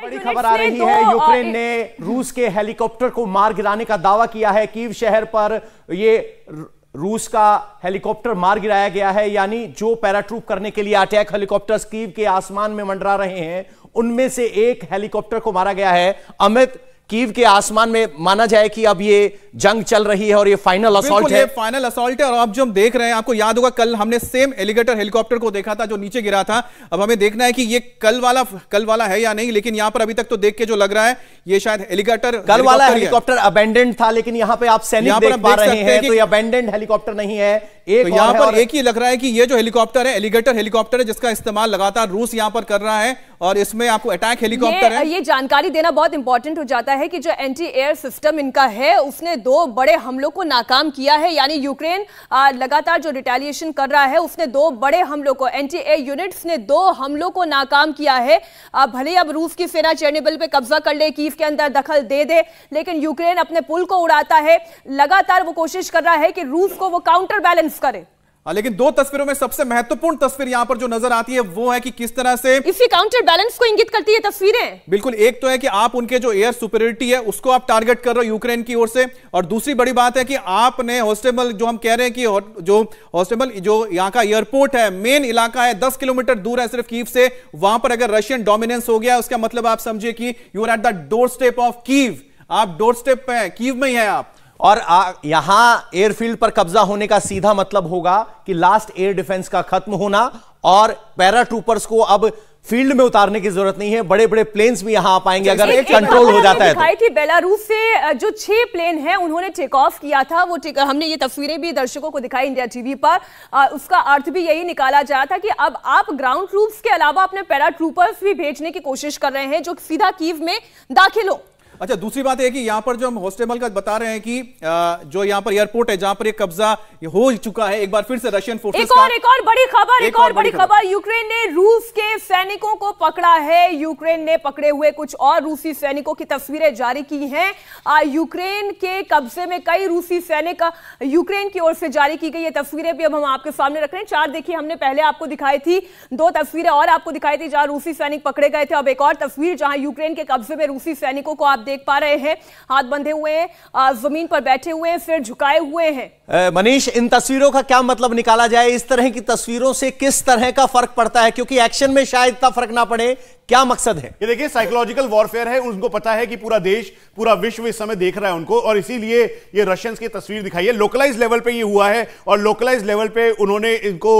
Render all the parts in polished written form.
बड़ी खबर आ रही है। यूक्रेन ने रूस के हेलीकॉप्टर को मार गिराने का दावा किया है। कीव शहर पर ये रूस का हेलीकॉप्टर मार गिराया गया है, यानी जो पैराट्रूप करने के लिए अटैक हेलीकॉप्टर्स कीव के आसमान में मंडरा रहे हैं उनमें से एक हेलीकॉप्टर को मारा गया है। अमित, कीव के आसमान में माना जाए कि अब ये जंग चल रही है और ये फाइनल असॉल्ट है। फाइनल असॉल्ट है। और अब जो हम देख रहे हैं, आपको याद होगा कल हमने सेम एलिगेटर हेलीकॉप्टर को देखा था जो नीचे गिरा था। अब हमें देखना है कि ये कल वाला है या नहीं, लेकिन यहां पर अभी तक तो देख के जो लग रहा है ये शायद एलिगेटर कल वाला हेलीकॉप्टर अबेंडेंड था, लेकिन यहां पे आप सैनिक देख पा रहे हैं तो ये अबेंडेंड हेलीकॉप्टर नहीं है। एक तो यहां पर एक ही लग रहा है कि ये जो हेलीकॉप्टर है एलिगेटर हेलीकॉप्टर है, जिसका इस्तेमाल लगातार रूस यहां पर कर रहा है और इसमें आपको अटैक हेलीकॉप्टर है। ये जानकारी देना बहुत इंपॉर्टेंट हो जाता है कि जो एंटी एयर सिस्टम इनका है उसने 2 बड़े हमलों को नाकाम किया है। यानी यूक्रेन लगातार जो रिटेलिएशन कर रहा है उसने 2 बड़े हमलों को, एंटी एयर यूनिट्स ने 2 हमलों को नाकाम किया है। भले अब रूस की सेना चेर्नोबिल पे कब्जा कर ले, कीव के अंदर दखल दे दे, लेकिन यूक्रेन अपने पुल को उड़ाता है। लगातार वो कोशिश कर रहा है कि रूस को वो काउंटर बैलेंस करे। लेकिन 2 तस्वीरों में सबसे महत्वपूर्ण तस्वीर यहां पर जो नजर आती है वो है कि किस तरह से इसी काउंटर बैलेंस को इंगित करती है तस्वीरें। बिल्कुल, एक तो है कि आप उनके जो एयर सुपीरियरिटी है उसको आप टारगेट कर रहे हो यूक्रेन की ओर से, और दूसरी बड़ी बात है कि आपने होस्टेबल जो हम कह रहे हैं कि जो होस्टेबल जो यहां का एयरपोर्ट है, मेन इलाका है, 10 किलोमीटर दूर है सिर्फ कीव से। वहां पर अगर रशियन डोमिनेंस हो गया उसका मतलब आप समझिए कि you are at the doorstep of Kyiv. आप डोर स्टेप पे हैं, कीव में ही है आप। और यहां एयरफील्ड पर कब्जा होने का सीधा मतलब होगा कि लास्ट एयर डिफेंस का खत्म होना और पैराट्रूपर्स को अब फील्ड में उतारने की जरूरत नहीं है। बड़े बड़े प्लेन्स भी यहां आ पाएंगे अगर कंट्रोल हो जाता है तो। दिखाई थी बेलारूस से जो 6 प्लेन हैं उन्होंने टेक ऑफ किया था। वो हमने ये तस्वीरें भी दर्शकों को दिखाई इंडिया टीवी पर। उसका अर्थ भी यही निकाला जा रहा था कि अब आप ग्राउंड ट्रूप्स के अलावा अपने पैराट्रूपर्स भी भेजने की कोशिश कर रहे हैं जो सीधा कीव में दाखिल हो। अच्छा, दूसरी बात है कि यहां पर जो हम होस्टेबल का बता रहे हैं कि जो यहां पर एयरपोर्ट है जहां पर ये कब्जा हो चुका है, एक बार फिर से रशियन फोर्सेस एक और बड़ी खबर यूक्रेन ने रूस के सैनिकों को पकड़ा है। यूक्रेन ने पकड़े हुए कुछ और रूसी सैनिकों की तस्वीरें जारी की हैं। यूक्रेन के कब्जे में कई रूसी सैनिक यूक्रेन की ओर से जारी की गई ये तस्वीरें भी अब हम आपके सामने रख रहे हैं। 4 देखिए, हमने पहले आपको दिखाई थी, 2 तस्वीरें और आपको दिखाई थी जहां रूसी सैनिक पकड़े गए थे। अब एक और तस्वीर जहां यूक्रेन के कब्जे में रूसी सैनिकों को आप देख पा रहे हैं, हाथ बंधे हुए हैं, जमीन पर बैठे हुए हैं, सिर झुकाए हुए हैं। मनीष, इन तस्वीरों का क्या मतलब निकाला जाए? इस तरह की तस्वीरों से किस तरह का फर्क पड़ता है? क्योंकि एक्शन में शायद इतना फर्क ना पड़े, क्या मकसद है? ये देखिए, साइकोलॉजिकल वॉरफेयर है। उनको पता है कि पूरा देश, पूरा विश्व इस समय देख रहा है उनको, और इसीलिए ये रशियंस की तस्वीर दिखाई है। लोकलाइज लेवल पे ये हुआ है और लोकलाइज लेवल पे उन्होंने इनको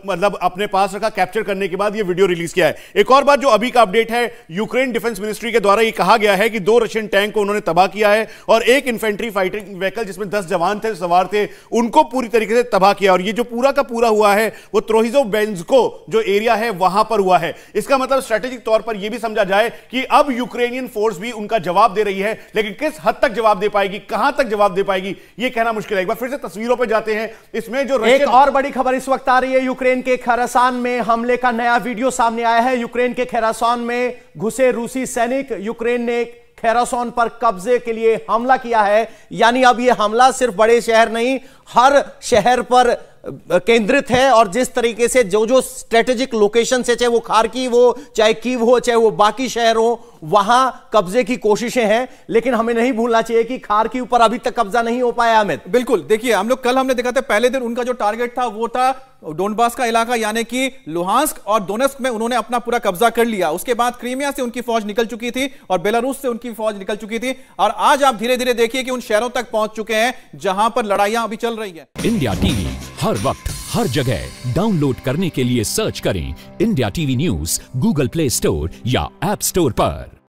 मतलब अपने पास रखा। कैप्चर करने के बाद ये वीडियो रिलीज किया है। एक और बात जो अभी का अपडेट है, यूक्रेन डिफेंस मिनिस्ट्री के द्वारा ये कहा गया है कि 2 रशियन टैंक को उन्होंने तबाह किया है और 1 इन्फेंट्री फाइटिंग व्हीकल जिसमें 10 जवान थे, सवार थे, उनको पूरी तरीके से तबाह किया। और ये जो पूरा का पूरा हुआ है वो त्रोहिजोबेंस्को जो एरिया है वहां पर हुआ है। इसका मतलब स्ट्रेटेजिक तौर पर यह भी समझा जाए कि अब यूक्रेनियन फोर्स भी उनका जवाब दे रही है, लेकिन किस हद तक जवाब दे पाएगी, कहां तक जवाब दे पाएगी, यह कहना मुश्किल है। एक बार फिर से तस्वीरों पर जाते हैं। इसमें जो एक और बड़ी खबर इस वक्त आ रही है, यूक्रेन के खरासान में हमले का नया वीडियो सामने आया है। यूक्रेन के खरासान में घुसे रूसी सैनिक, यूक्रेन ने खरासान पर कब्जे के लिए हमला किया है। यानी अब यह हमला सिर्फ बड़े शहर नहीं, हर शहर पर केंद्रित है। और जिस तरीके से जो स्ट्रेटेजिक लोकेशन से, चाहे वो खार्किव हो, चाहे कीव हो, चाहे वो बाकी शहर हो, वहां कब्जे की कोशिशें हैं। लेकिन हमें नहीं भूलना चाहिए कि खार्किव पर अभी तक कब्जा नहीं हो पाया। अमित, बिल्कुल, देखिए हमने देखा था पहले दिन उनका जो टारगेट था वो था डोनबास का इलाका, यानी कि लुहांस्क और दोनेत्स्क में उन्होंने अपना पूरा कब्जा कर लिया। उसके बाद क्रीमिया से उनकी फौज निकल चुकी थी और बेलारूस से उनकी फौज निकल चुकी थी। और आज आप धीरे धीरे देखिए कि उन शहरों तक पहुंच चुके हैं जहां पर लड़ाइयां अभी चल रही है। इंडिया टीवी हर वक्त हर जगह डाउनलोड करने के लिए सर्च करें India TV news Google play store या ऐप स्टोर पर।